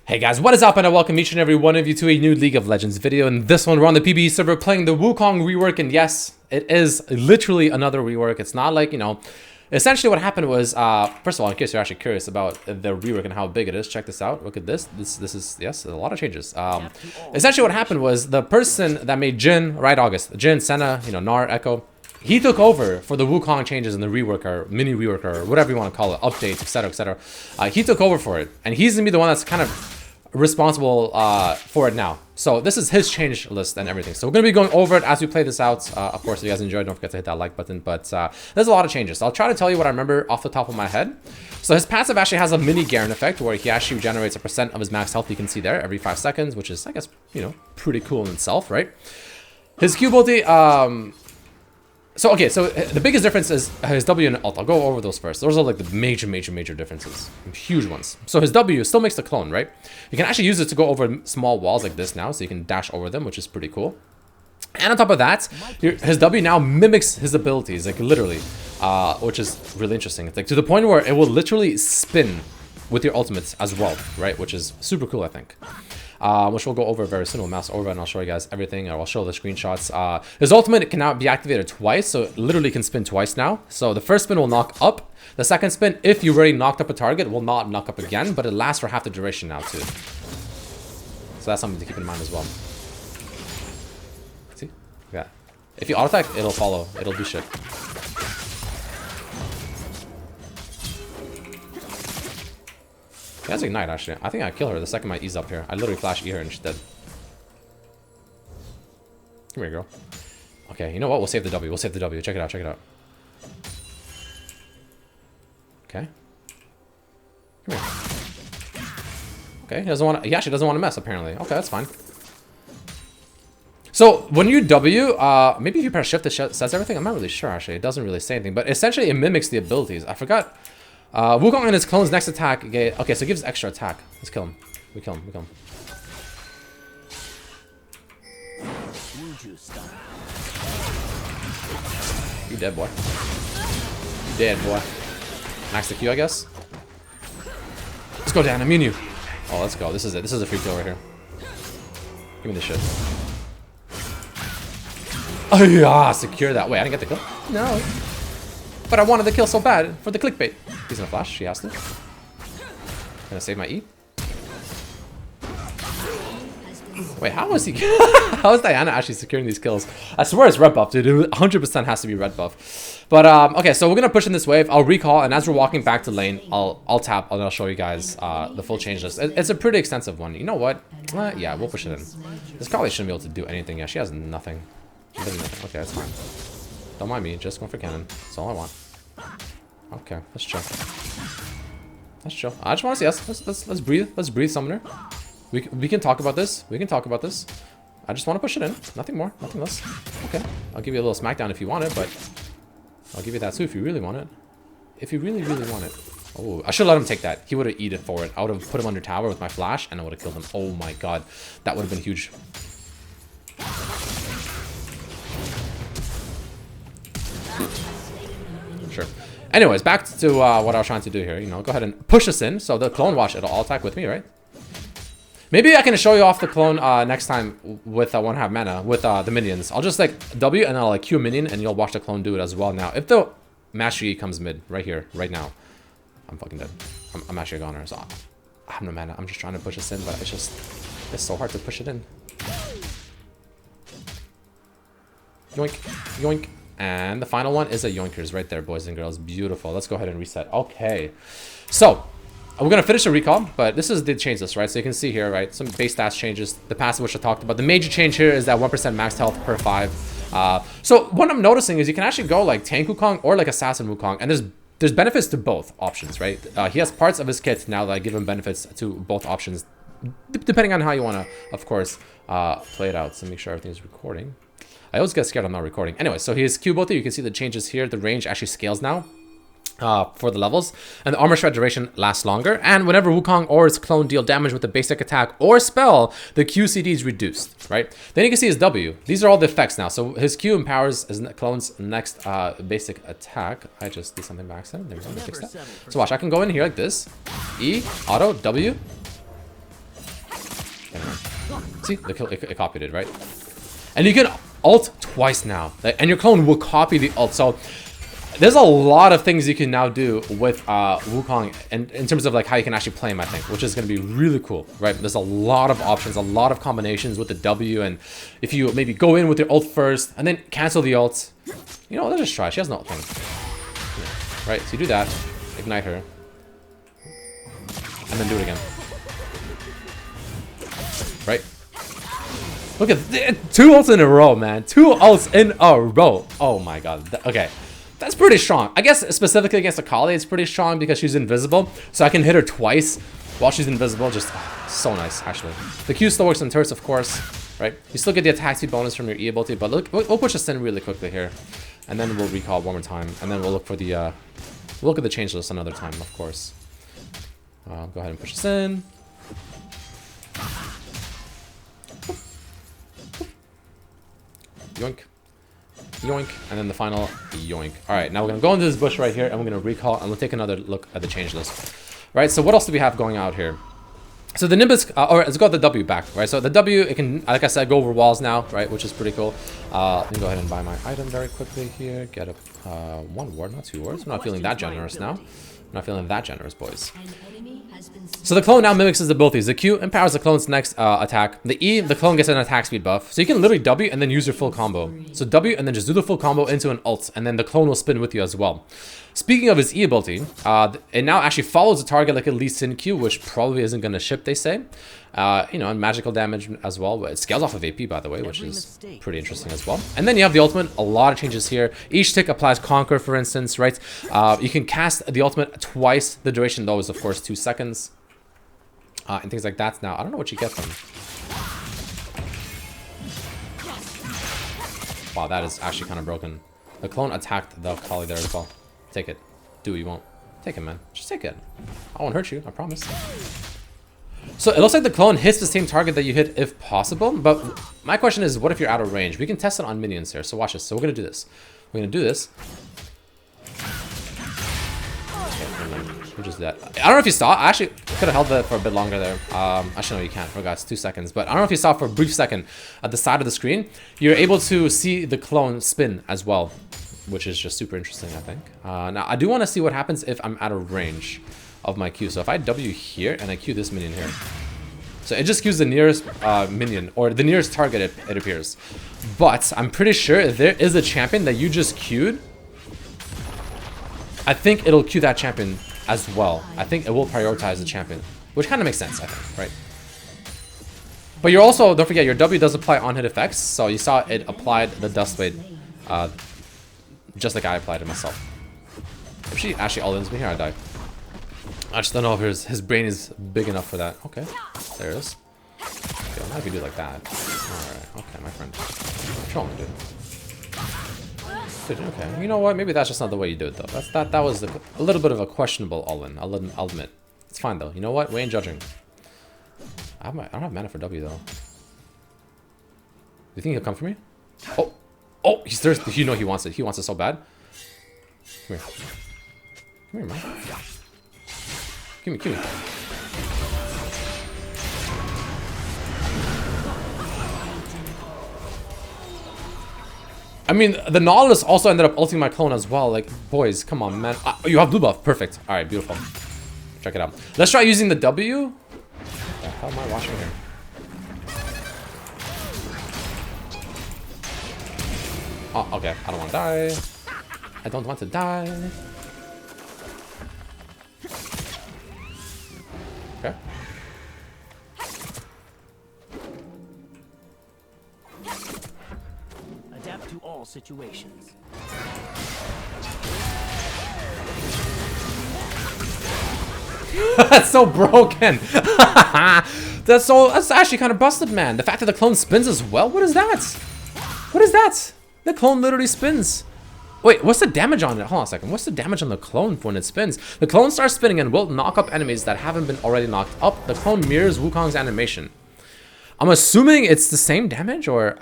Hey guys, what is up, and I welcome each and every one of you to a new League of Legends video. In this one, we're on the PBE server playing the Wukong rework, and yes, it is literally another rework. It's not like, essentially what happened was, first of all, in case you're actually curious about the rework and how big it is, check this out. Look at this. This is, yes, a lot of changes. Essentially what happened was the person that made Jin, right, August, Jin, Senna, Nar, Echo, he took over for the Wukong changes in the rework or mini rework or whatever you want to call it, updates, etc., etc. He took over for it, and he's gonna be the one that's kind of responsible for it now. So this is his change list and everything. So we're going to be going over it as we play this out. Of course, if you guys enjoyed, don't forget to hit that like button. But there's a lot of changes. So I'll try to tell you what I remember off the top of my head. So his passive actually has a mini Garen effect where he actually regenerates a % of his max health. You can see there every 5 seconds, which is, I guess, pretty cool in itself, right? His Q ability, so the biggest difference is his W and ult. I'll go over those first. Those are like the major differences. Huge ones. So his W still makes the clone, right? You can actually use it to go over small walls like this now, so you can dash over them, which is pretty cool. And on top of that, his W now mimics his abilities, like literally, which is really interesting. It's like to the point where it will literally spin with your ultimates as well, right? Which is super cool, I think. Which we'll go over very soon. We'll mouse over and I'll show you guys everything. I'll show the screenshots. His ultimate can now be activated twice, so it literally can spin twice now. So the first spin will knock up. The second spin, if you already knocked up a target, will not knock up again, but it lasts for half the duration now too. So that's something to keep in mind as well. See? Yeah. If you auto attack, it'll follow. It'll do shit. That's Ignite, actually. I think I kill her the second my E's up here. I literally flash E her and she's dead. Come here, girl. Okay, you know what? We'll save the W. We'll save the W. Check it out. Check it out. Okay. Come here. Okay, he actually doesn't want to mess, apparently. Okay, that's fine. So, when you W, maybe if you press shift, it says everything? I'm not really sure, actually. It doesn't really say anything. But essentially, it mimics the abilities. I forgot. Wukong and his clone's next attack. Okay, so it gives extra attack. Let's kill him. We kill him. You dead, boy. You dead, boy. Max the Q, I guess. Let's go, Dan. Immune you. Oh, let's go. This is it. This is a free kill right here. Give me this shit. Oh, yeah. Secure that. Wait, I didn't get the kill? No. But I wanted the kill so bad for the clickbait. He's gonna flash. She has to. Gonna save my E. Wait, how is he? How is Diana actually securing these kills? I swear it's red buff, dude. It 100% has to be red buff. But okay, so we're gonna push in this wave. I'll recall, and as we're walking back to lane, I'll tap and I'll show you guys the full change list. It's a pretty extensive one. You know what? Yeah, we'll push it in. This probably shouldn't be able to do anything. Yeah, she has nothing. She does nothing. Okay, that's fine. Don't mind me, just going for cannon. That's all I want. Okay, let's chill. Let's chill. I just want to see us. Let's breathe. Let's breathe, summoner. We can talk about this. We can talk about this. I just want to push it in. Nothing more. Nothing less. Okay. I'll give you a little smackdown if you want it, but I'll give you that too if you really want it. If you really want it. Oh, I should let him take that. He would have eaten for it. I would have put him under tower with my flash, and I would have killed him. Oh my god, that would have been huge. Sure. Anyways, back to what I was trying to do here. Go ahead and push us in. So the clone, watch, it'll all attack with me, right? Maybe I can show you off the clone next time with 1.5 mana with the minions. I'll just like W and I'll like Q a minion and you'll watch the clone do it as well. Now, if the Mastery comes mid right here, right now, I'm fucking dead. I'm actually a goner, so I have no mana. I'm just trying to push us in, but it's so hard to push it in. Yoink, yoink. And the final one is a yoinkers right there, boys and girls. Beautiful. Let's go ahead and reset. Okay. So, we're going to finish the recall, but this is the change list, right? So you can see here, right? Some base stats changes. The passive, which I talked about. The major change here is that 1% max health per 5. So what I'm noticing is you can actually go like tank Wukong or like assassin Wukong. And there's benefits to both options, right? He has parts of his kit now that give him benefits to both options, depending on how you want to, of course, play it out. So make sure everything's recording. I always get scared I'm not recording. Anyway, so his Q ability, you can see the changes here. The range actually scales now for the levels. And the armor shred duration lasts longer. And whenever Wukong or its clone deal damage with a basic attack or spell, the QCD is reduced, right? Then you can see his W. These are all the effects now. So his Q empowers his clone's next basic attack. I just did something by accident. There we go. Fix that. So watch, I can go in here like this. E, auto, W. See, it copied it, right? And you can ult twice now, and your clone will copy the ult. So there's a lot of things you can now do with Wukong in terms of like how you can actually play him, I think, which is going to be really cool, right? There's a lot of options, a lot of combinations with the W, and if you maybe go in with your ult first and then cancel the ult, you know, let's just try. She has no ult thing, right? So you do that, ignite her, and then do it again, right? Look at 2 ults in a row, man. 2 ults in a row. Oh my god. Okay. That's pretty strong. I guess specifically against Akali, it's pretty strong because she's invisible. So I can hit her twice while she's invisible. Just so nice, actually. The Q still works on turrets, of course, right? You still get the attack speed bonus from your E ability, but look, we'll push this in really quickly here. And then we'll recall one more time. And then we'll look for the, we'll look at the change list another time, of course. Go ahead and push this in. Yoink. Yoink. And then the final yoink. Alright, now we're going to go into this bush right here, and we're going to recall, and we'll take another look at the change list. Right, so what else do we have going out here? So the Nimbus, alright, let's go the W back, right? So the W, it can, like I said, go over walls now, right, which is pretty cool. Let me go ahead and buy my item very quickly here. Get a 1 ward, not 2 wards. I'm not feeling that generous now. I'm not feeling that generous, boys. So the clone now mimics his abilities. The Q empowers the clone's next attack. The E, the clone gets an attack speed buff. So you can literally W and then use your full combo. So W and then just do the full combo into an ult, and then the clone will spin with you as well. Speaking of his E ability, it now actually follows the target like a Lee Sin Q, which probably isn't going to ship, they say. You know, and magical damage as well. It scales off of AP, by the way, which is pretty interesting as well. And then you have the ultimate. A lot of changes here. Each tick applies Conquer, for instance, right? You can cast the ultimate twice. The duration, though, is, of course, 2 seconds. And things like that. Now, I don't know what you get from. Wow, that is actually kind of broken. The clone attacked the Akali there as well. Take it. Do what you want. Take it, man. Just take it. I won't hurt you, I promise. So it looks like the clone hits the same target that you hit if possible. But my question is, what if you're out of range? We can test it on minions here. So watch this. So we're going to do this. We're going to do this. We'll just do that. I don't know if you saw. I actually could have held that for a bit longer there. Actually, no, you can't. I forgot. It's 2 seconds. But I don't know if you saw for a brief second at the side of the screen. You're able to see the clone spin as well, which is just super interesting, I think. Now, I do want to see what happens if I'm out of range of my Q. So if I W here and I Q this minion here. So it just Qs the nearest minion, or the nearest target, it appears. But I'm pretty sure if there is a champion that you just Q'd, I think it'll Q that champion as well. I think it will prioritize the champion, which kind of makes sense, I think, right? But you're also, don't forget, your W does apply on-hit effects. So you saw it applied the Dust Blade, just like I applied it myself. If she actually all-ins me here, I die. I just don't know if his brain is big enough for that. Okay, there it is. Okay, well, now if you do like that. Alright, okay, my friend. Show me, dude. Dude, okay, you know what? Maybe that's just not the way you do it, though. That was a little bit of a questionable all-in. I'll admit. It's fine, though. You know what? We ain't judging. I don't have mana for W, though. Do you think he'll come for me? Oh! Oh! He's thirsty. You know he wants it. He wants it so bad. Come here. Come here, man. Give me. I mean, the Nautilus also ended up ulting my clone as well. Like, boys, come on, man. You have blue buff. Perfect. All right, beautiful. Check it out. Let's try using the W. What the hell am I watching here? Oh, okay. I don't want to die. I don't want to die. Okay. Adapt to all situations. That's so broken. That's actually kind of busted, man. The fact that the clone spins as well. What is that? What is that? The clone literally spins. Wait, what's the damage on it? Hold on a second. What's the damage on the clone when it spins? The clone starts spinning and will knock up enemies that haven't been already knocked up. The clone mirrors Wukong's animation. I'm assuming it's the same damage, or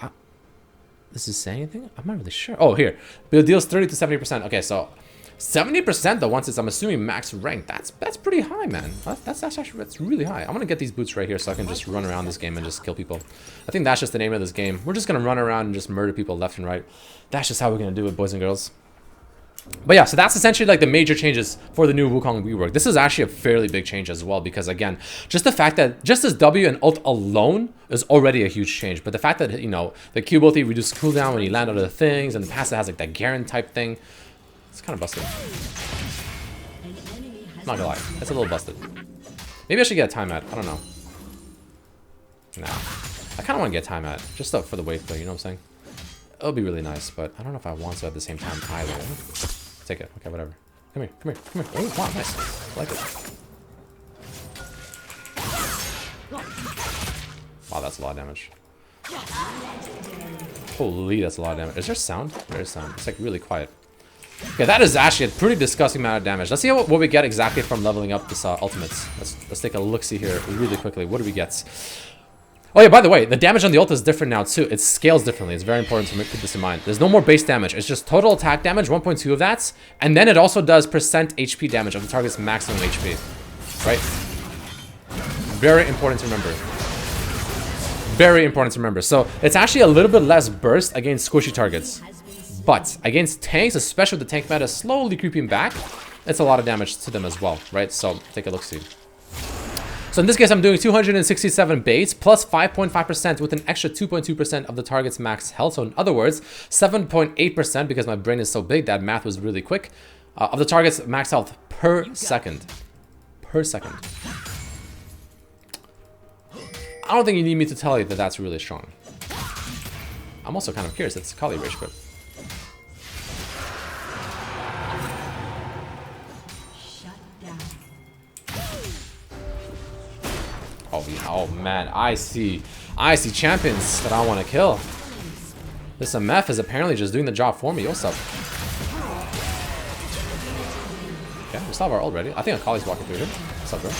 does it say anything? I'm not really sure. Oh, here. It deals 30 to 70%. Okay, so 70% though, once it's, I'm assuming, max rank. That's pretty high, man. That's really high. I'm gonna get these boots right here so I can just run around this game and just kill people. I think that's just the name of this game. We're just gonna run around and just murder people left and right. That's just how we're gonna do it, boys and girls. But yeah, so that's essentially like the major changes for the new Wukong rework. This is actually a fairly big change as well, because again, just the fact that just this W and ult alone is already a huge change. But the fact that, you know, the Q ability reduces cooldown when you land out of the things, and the passive has like that Garen type thing, it's kind of busted. Not gonna lie, it's a little busted. Maybe I should get a time at, I don't know. Nah, I kind of want to get time at, just for the wave play, you know what I'm saying? It'll be really nice, but I don't know if I want to at the same time either. Take it. Okay, whatever. Come here, come here, come here. Oh, wow, nice. I like it. Wow, that's a lot of damage. Holy, that's a lot of damage. Is there sound? There is sound. It's like really quiet. Okay, that is actually a pretty disgusting amount of damage. Let's see what we get exactly from leveling up this ultimates. Let's take a look-see here really quickly. What do we get? Oh yeah, by the way, the damage on the ult is different now too. It scales differently. It's very important to keep this in mind. There's no more base damage. It's just total attack damage, 1.2 of that. And then it also does percent HP damage of the target's maximum HP. Right? Very important to remember. Very important to remember. So it's actually a little bit less burst against squishy targets. But against tanks, especially the tank meta slowly creeping back, it's a lot of damage to them as well, right? So take a look-see. So in this case, I'm doing 267 base plus 5.5% with an extra 2.2% of the target's max health. So in other words, 7.8%, because my brain is so big, that math was really quick, of the target's max health per second. Per second. I don't think you need me to tell you that that's really strong. I'm also kind of curious. It's Kali Rage Grip. Oh, yeah. Oh man, I see champions that I want to kill. This MF is apparently just doing the job for me. What's up? Okay, we still have our ult ready. I think Akali's walking through here. What's up, bro?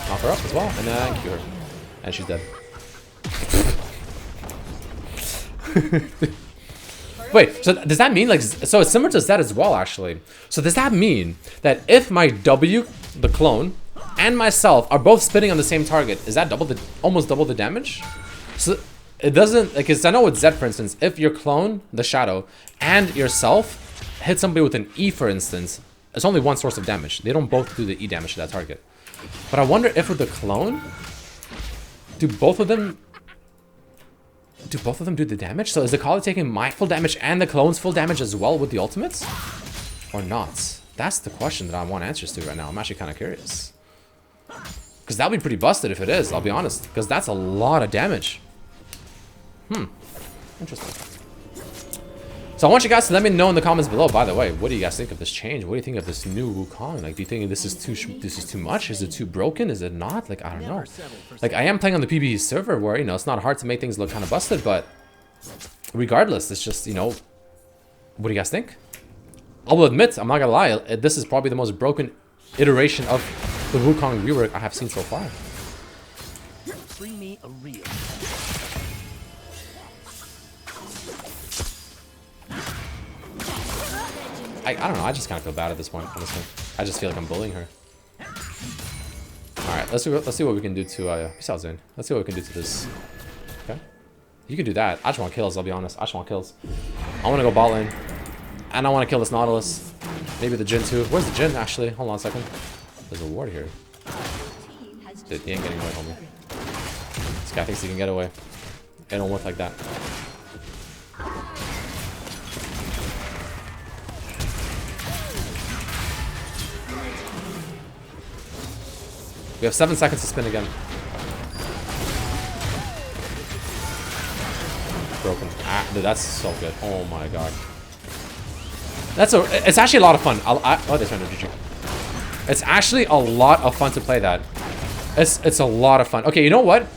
Knock her up as well, and then cure her. And she's dead. Wait, so does that mean, like, so it's similar to Zed as well, actually. So does that mean that if my W, the clone, and myself are both spinning on the same target, is that almost double the damage? So it doesn't, like, cause I know with Zed, for instance, if your clone, the shadow, and yourself hit somebody with an E, for instance, it's only one source of damage. They don't both do the E damage to that target. But I wonder if with the clone, do both of them do the damage? So is the Kali taking my full damage and the clone's full damage as well with the ultimates? Or not? That's the question that I want answers to right now. I'm actually kind of curious. Because that'll be pretty busted if it is, I'll be honest. Because that's a lot of damage. Interesting. So I want you guys to let me know in the comments below, by the way, what do you guys think of this change? What do you think of this new Wukong? Like, do you think this is too much? Is it too broken? Is it not? Like, I don't know. Like, I am playing on the PBE server where, you know, it's not hard to make things look kind of busted, but regardless, it's just, you know, what do you guys think? I will admit, I'm not gonna lie, this is probably the most broken iteration of the Wukong rework I have seen so far. Bring me a real. I don't know, I just kind of feel bad at this point. I just feel like I'm bullying her. Alright, let's see what we can do to, peace out, Zane. Let's see what we can do to this. Okay. You can do that. I just want kills, I'll be honest. I just want kills. I want to go bot lane. And I want to kill this Nautilus. Maybe the Jhin too. Where's the Jhin, actually? Hold on a second. There's a ward here. Dude, he ain't getting away, homie. This guy thinks he can get away. It don't work like that. We have 7 seconds to spin again. Broken. Ah, dude, that's so good. Oh my god. It's actually a lot of fun. Oh, they turned to GG. It's actually a lot of fun to play that. It's a lot of fun. Okay, you know what?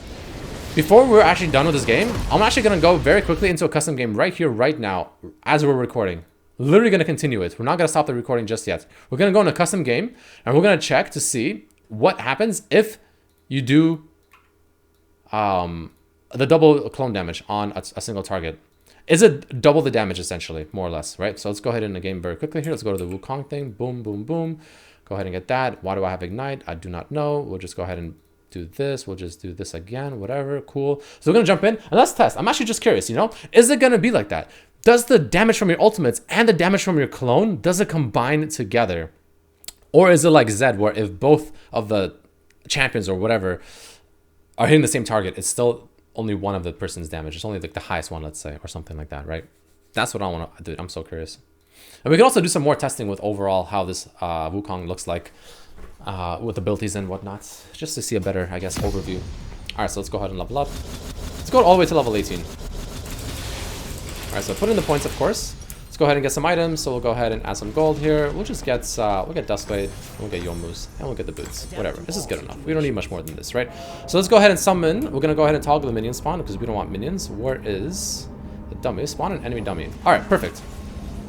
Before we're actually done with this game, I'm actually gonna go very quickly into a custom game right here, right now, as we're recording. Literally gonna continue it. We're not gonna stop the recording just yet. We're gonna go in a custom game, and we're gonna check to see what happens if you do the double clone damage on a single target. is it double the damage essentially, more or less, right? So let's go ahead in the game very quickly here. Let's go to the Wukong thing. Boom, boom, boom. Go ahead and get that. Why do I have Ignite? I do not know. We'll just go ahead and do this. We'll just do this again, whatever. Cool. So we're going to jump in and let's test. I'm actually just curious, you know, is it going to be like that? Does the damage from your ultimates and the damage from your clone, does it combine together? Or is it like Zed, where if both of the champions or whatever are hitting the same target, it's still only one of the person's damage. It's only like the highest one, let's say, or something like that, right? That's what I want to do. I'm so curious. And we can also do some more testing with overall how this Wukong looks like with abilities and whatnot, just to see a better, I guess, overview. All right, so let's go ahead and level up. Let's go all the way to level 18. All right, so put in the points, of course. Let's go ahead and get some items. So we'll go ahead and add some gold here. We'll just get we'll get Duskblade, we'll get Yomu's, and we'll get the boots. Whatever. This is good enough. We don't need much more than this, right? So let's go ahead and summon. We're gonna go ahead and toggle the minion spawn because we don't want minions. Where is the dummy? Spawn an enemy dummy. All right, perfect.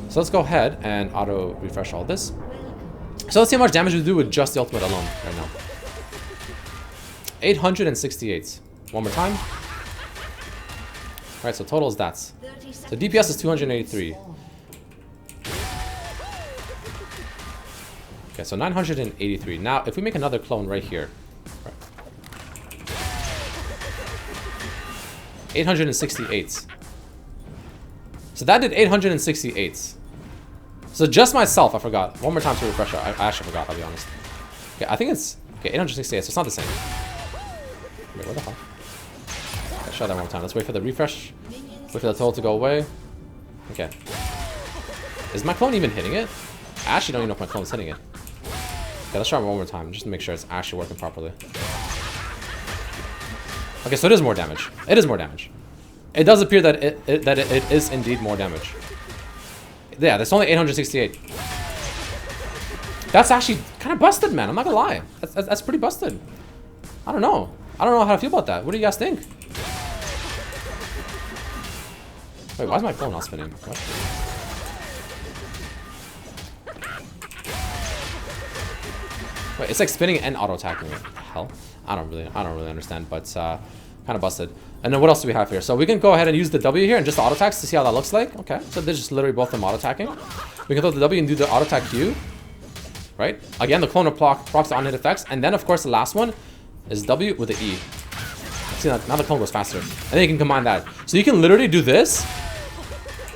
So let's go ahead and auto refresh all this. So let's see how much damage we do with just the ultimate alone right now. 868. One more time. All right, so total is that. So DPS is 283. Okay, so 983. Now, if we make another clone right here, right. 868. So that did 868. So just myself, I forgot. One more time to refresh. I actually forgot, I'll be honest. Okay, I think it's... Okay, 868, so it's not the same. Wait, what the hell? Let's try that one more time. Let's wait for the refresh. Wait for the total to go away. Okay. Is my clone even hitting it? I actually don't even know if my clone's hitting it. Okay, let's try it one more time, just to make sure it's actually working properly. Okay, so it is more damage. It is more damage. It does appear that it is indeed more damage. Yeah, that's only 868. That's actually kind of busted, man. I'm not gonna lie. That's pretty busted. I don't know. I don't know how to feel about that. What do you guys think? Wait, why is my phone not spinning? What? Wait, it's like spinning and auto attacking. What the hell? I don't really understand, but kind of busted. And then what else do we have here? So we can go ahead and use the W here and just the auto attacks to see how that looks like. Okay, so they're just literally both of them auto attacking. We can throw the W and do the auto attack Q. Right? Again, the clone procs the on hit effects, and then of course the last one is W with the E. See, now the clone goes faster, and then you can combine that. So you can literally do this,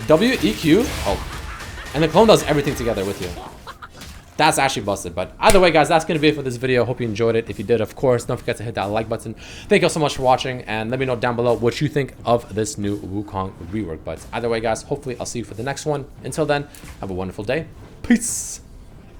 W, E, Q, oh, and the clone does everything together with you. That's actually busted. But either way, guys, that's going to be it for this video. Hope you enjoyed it. If you did, of course, don't forget to hit that like button. Thank you all so much for watching, and let me know down below what you think of this new Wukong rework. But either way, guys, hopefully I'll see you for the next one. Until then, have a wonderful day. Peace.